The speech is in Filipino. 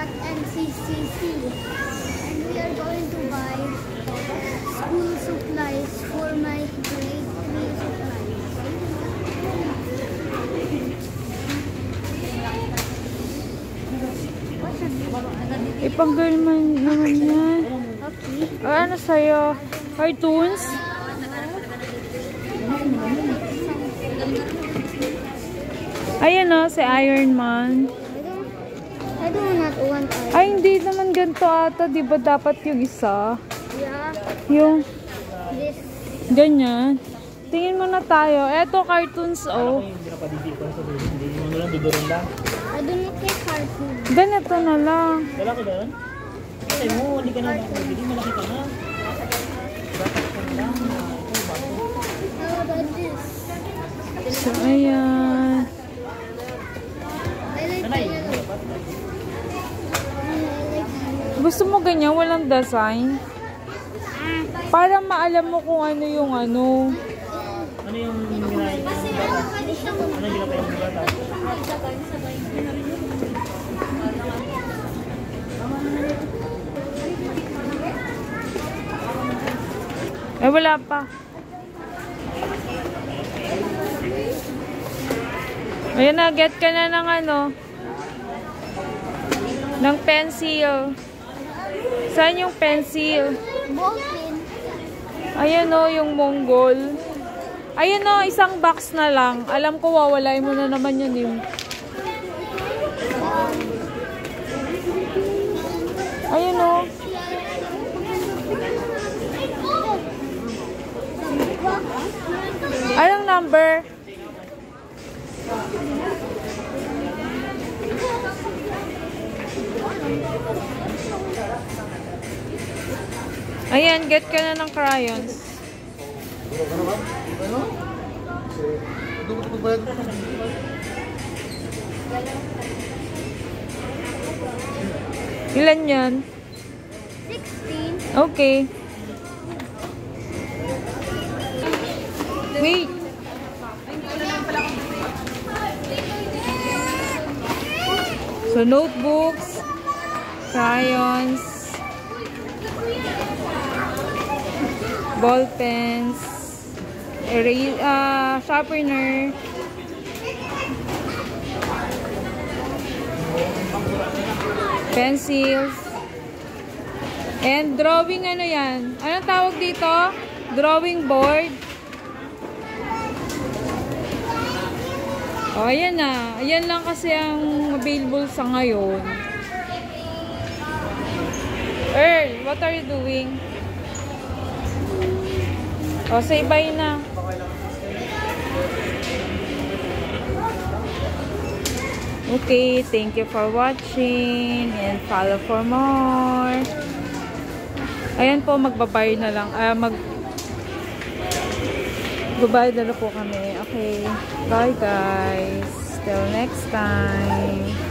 at NCCC. And we are going to buy school supplies for my grade 3 supplies. Ipang-girl man naman yan. Okay. Ano sa'yo? Cartoons? Ayan o, si Iron Man. I do not want Iron. Ay, hindi naman ganito ata. Di ba dapat yung isa? Yeah. Yung This. ganyan. Tingin mo na tayo. Eto, cartoons oh. Hindi na pa-didipan sa dulo. Hindi mo lang bibirin lang. I do not like cartoons. Ganito na lang. Lalaki ba yun? Kasi mo, hindi ka na nakabili. Malaki ka na. Dapat ka na lang. How about this? So, ayan. I like Nanay, yellow. dapat. I like Gusto mo ganyan? Walang design? Para maalam mo kung ano yung ano. Ano yung ginagawa? Ano yung ginagawa yung bata? Eh, wala pa. Ayan na, get ka na ng ano. Ng pencil. Saan yung pencil? ballpen. Ayan o, yung Mongol. Ayan o, isang box na lang. Alam ko, wawalay mo na naman yun yung... Ayan o. Anong number? Ayan, get ka na ng crayons. Ilan yan? 16. Okay. Wait. So, notebooks, crayons, ball pens, sharpener, pencils, and drawing ano yan? Anong tawag dito? Drawing board. O, ayan na. Ayan lang kasi ang available sa ngayon. Earl, what are you doing? O, say bye na. Okay, thank you for watching and follow for more. Ayan po, magbabayad na lang. Magbabayad na lang po kami. Okay, bye guys. Till next time.